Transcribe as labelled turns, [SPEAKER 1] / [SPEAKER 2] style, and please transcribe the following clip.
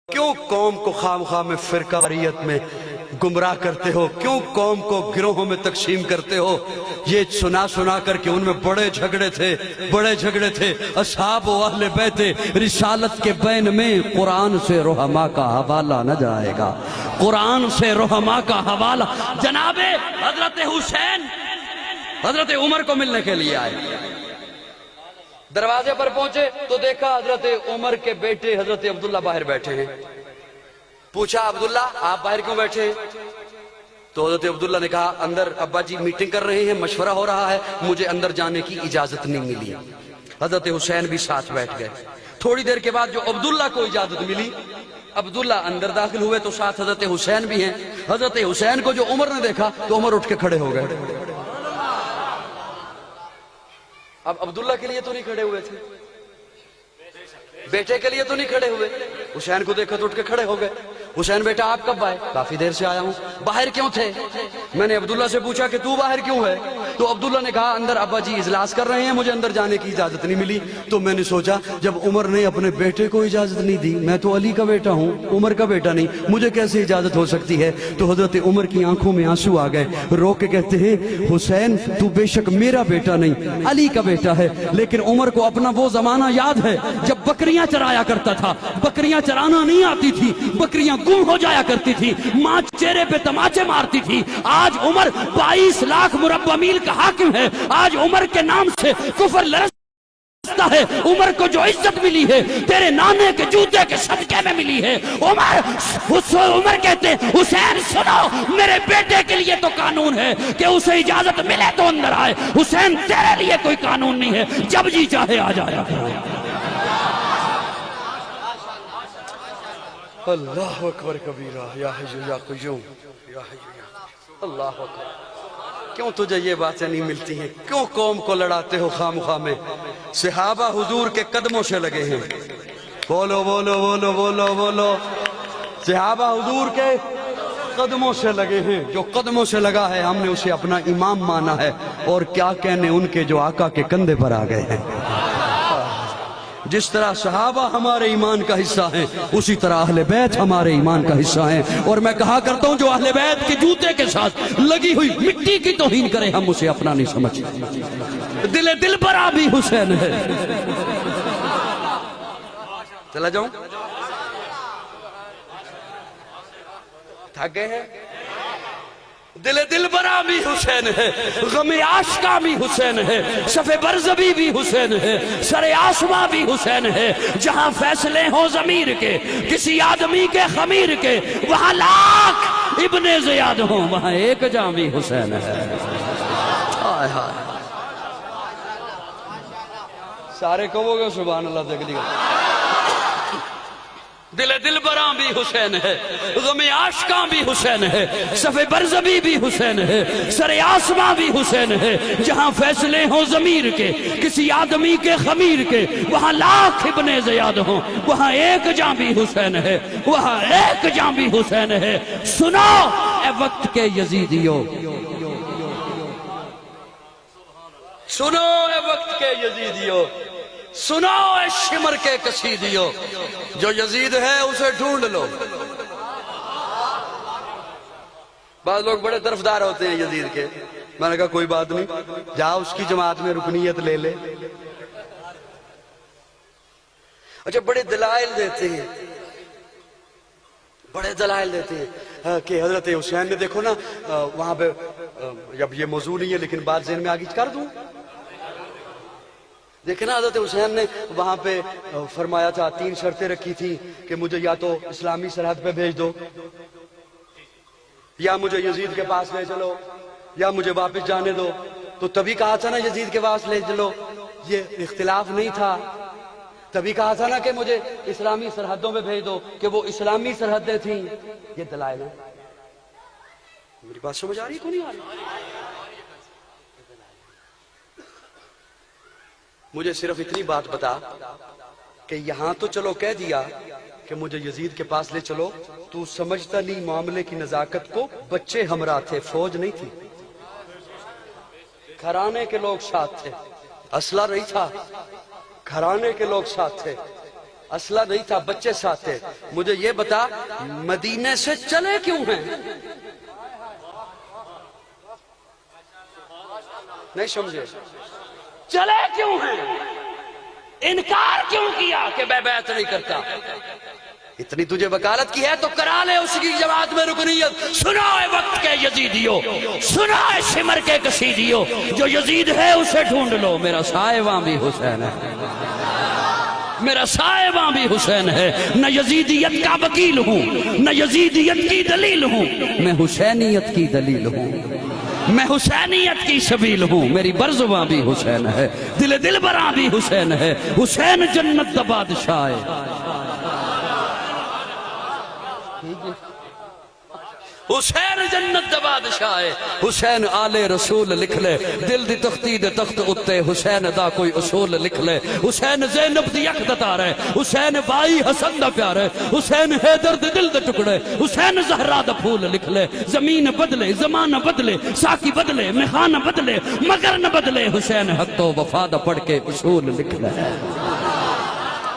[SPEAKER 1] کیوں قوم کو خواہ میں فرقہ واریت میں گمراہ کرتے ہو؟ کیوں قوم کو گروہوں میں تقسیم کرتے ہو؟ یہ سنا کر کہ ان میں بڑے جھگڑے تھے اصحاب و اہل بیت رسالت کے بین میں قرآن سے رحماء کا حوالہ نہ جائے گا، قرآن سے رحماء کا حوالہ۔ جناب حضرت حسین حضرت عمر کو ملنے کے لیے آئے، دروازے پر پہنچے تو دیکھا حضرت عمر کے بیٹے حضرت عبداللہ باہر بیٹھے ہیں۔ پوچھا عبداللہ آپ باہر کیوں بیٹھے ہیں؟ تو حضرت عبداللہ نے کہا اندر ابا جی میٹنگ کر رہے ہیں، مشورہ ہو رہا ہے، مجھے اندر جانے کی اجازت نہیں ملی۔ حضرت حسین بھی ساتھ بیٹھ گئے۔ تھوڑی دیر کے بعد جو عبداللہ کو اجازت ملی، عبداللہ اندر داخل ہوئے تو ساتھ حضرت حسین بھی ہیں۔ حضرت حسین کو جو عمر نے دیکھا تو عمر اٹھ کے کھڑے ہو گئے۔ اب عبداللہ کے لیے تو نہیں کھڑے ہوئے تھے، بیٹے کے لیے تو نہیں کھڑے ہوئے، حسین کو دیکھا تو اٹھ کے کھڑے ہو گئے۔ حسین بیٹا آپ کب آئے؟ کافی دیر سے آیا ہوں۔ باہر کیوں تھے؟ میں نے عبداللہ سے پوچھا کہ تو باہر کیوں ہے؟ تو عبداللہ نے کہا اندر ابا جی اجلاس کر رہے ہیں، مجھے اندر جانے کی اجازت نہیں ملی۔ تو میں نے سوچا جب عمر نے اپنے بیٹے کو اجازت نہیں دی، میں تو علی کا بیٹا ہوں، عمر کا بیٹا نہیں، مجھے کیسے اجازت ہو سکتی ہے؟ تو حضرت عمر کی آنکھوں میں آنسو آ گئے، رو کے کہتے ہیں حسین تو بے شک میرا بیٹا نہیں علی کا بیٹا ہے، لیکن عمر کو اپنا وہ زمانہ یاد ہے جب بکریاں چرایا کرتا تھا، بکریاں چرانا نہیں آتی تھی، بکریاں گم ہو جایا کرتی تھی، ماں چہرے پہ تماچے مارتی تھی۔ آج عمر 22 لاکھ مربع میل کا حاکم ہے، آج عمر کے نام سے کفر لرزتا ہے۔ عمر کو جو عزت ملی ہے تیرے نانے کے جوتے کے صدقے میں ملی ہے۔ عمر کہتے ہیں حسین سنو، میرے بیٹے کے لیے تو قانون ہے کہ اسے اجازت ملے تو اندر آئے، حسین تیرے لیے کوئی قانون نہیں ہے، جب جی چاہے آ جایا۔ اللہ اکبر کبیرہ، یا حی یا قیوم، یا حی یا اللہ اکبر۔ کیوں تجھے یہ باتیں نہیں ملتی ہیں؟ کیوں قوم کو لڑاتے ہو خواہ میں؟ صحابہ حضور کے قدموں سے لگے ہیں، بولو بولو بولو بولو بولو، صحابہ حضور کے قدموں سے لگے ہیں۔ جو قدموں سے لگا ہے ہم نے اسے اپنا امام مانا ہے، اور کیا کہنے ان کے جو آقا کے کندھے پر آ گئے ہیں۔ جس طرح صحابہ ہمارے ایمان کا حصہ ہیں، اسی طرح اہل بیت ہمارے ایمان کا حصہ ہیں۔ اور میں کہا کرتا ہوں جو اہل بیت کے جوتے کے ساتھ لگی ہوئی مٹی کی توہین کرے ہم اسے اپنا نہیں سمجھتے۔ دل برا بھی حسین ہے۔ چلا جاؤں؟ تھک گئے ہیں؟ دل برا بھی حسین ہے، غم عاشقاں بھی حسین ہے، صف برزبی بھی حسین ہے، سر آسماں بھی حسین ہے۔ جہاں فیصلے ہوں ضمیر کے کسی آدمی کے خمیر کے، وہاں لاکھ ابن زیاد ہوں وہاں ایک جاں بھی حسین ہے۔ ہائے ہائے، سارے کہو گے سبحان اللہ دیکھ لیا۔ دل براں بھی حسین ہے، غم عاشقاں بھی حسین ہے، صف برزبی بھی حسین ہے، سر آسماں بھی حسین ہے۔ جہاں فیصلے ہوں ضمیر کے کسی آدمی کے خمیر کے، وہاں لاکھ ابن زیاد ہوں وہاں ایک جاں بھی حسین ہے، وہاں ایک جاں بھی حسین ہے۔ سنو اے وقت کے یزیدیو، سنو اے وقت کے یزیدیو، سنو اے شمر کے قصیدیو، جو یزید ہے اسے ڈھونڈ لو۔ بعض لوگ بڑے طرفدار ہوتے ہیں یزید کے، میں نے کہا کوئی بات نہیں، جا اس کی جماعت میں رکنیت لے لے۔ اچھا بڑے دلائل دیتے ہیں، بڑے دلائل دیتے ہیں کہ حضرت حسین نے دیکھو نا وہاں پہ، اب یہ موضوع نہیں ہے لیکن بات ذہن میں آگے کر دوں۔ دیکھنا حضرت حسین نے وہاں پہ فرمایا تھا، 3 شرطیں رکھی تھی کہ مجھے یا تو اسلامی سرحد پہ بھیج دو، یا مجھے یزید کے پاس لے چلو، یا مجھے واپس جانے دو۔ تو تبھی کہا تھا نا یزید کے پاس لے چلو، یہ اختلاف نہیں تھا۔ تبھی کہا تھا نا کہ مجھے اسلامی سرحدوں پہ بھیج دو، کہ وہ اسلامی سرحدیں تھیں۔ یہ دلائل ہے۔ میری بات سمجھ آ رہی کو نہیں آ رہی؟ مجھے صرف اتنی بات بتا کہ یہاں تو چلو کہہ دیا کہ مجھے یزید کے پاس لے چلو، تو سمجھتا نہیں معاملے کی نزاکت کو؟ بچے ہمراہ تھے، فوج نہیں تھی، گھرانے کے لوگ ساتھ تھے، اسلحہ نہیں تھا، گھرانے کے لوگ ساتھ تھے۔ اسلحہ نہیں تھا، بچے ساتھ تھے. مجھے یہ بتا مدینے سے چلے کیوں ہیں؟ نہیں سمجھے؟ چلے کیوں ہیں؟ انکار کیوں کیا کہ میں بیعت نہیں کرتا؟ اتنی تجھے وکالت کی ہے تو کرا لے اس کی جماعت میں رکنیت. سنائے وقت کے یزیدیو، سنائے شمر کے قصیدیو، جو یزید ہے اسے ڈھونڈ لو، میرا سائباں بھی حسین ہے، میرا سائباں بھی حسین ہے. نہ یزیدیت کا وکیل ہوں، نہ یزیدیت کی دلیل ہوں، میں حسینیت کی دلیل ہوں، میں حسینیت کی سبیل ہوں. میری برزواں بھی حسین ہے، دل براں بھی حسین ہے. حسین جنت دا بادشاہ ہے، حسین جنت دا بادشاہ ہے. حسین آل رسول لکھ لے، دل دی تختی دے تخت اتے حسین دا کوئی اصول لکھ لے. حسین زینب دی یک دا تار ہے، حسین بائی حسن دا پیار ہے، حسین حیدر دے دل دے ٹکڑے، حسین زہرا دا پھول لکھ لے. زمین بدلے، زمانہ بدلے، ساکی بدلے، میخانہ بدلے، مگر نہ بدلے. حسین حق تو وفا دا پڑھ کے اصول لکھ لے.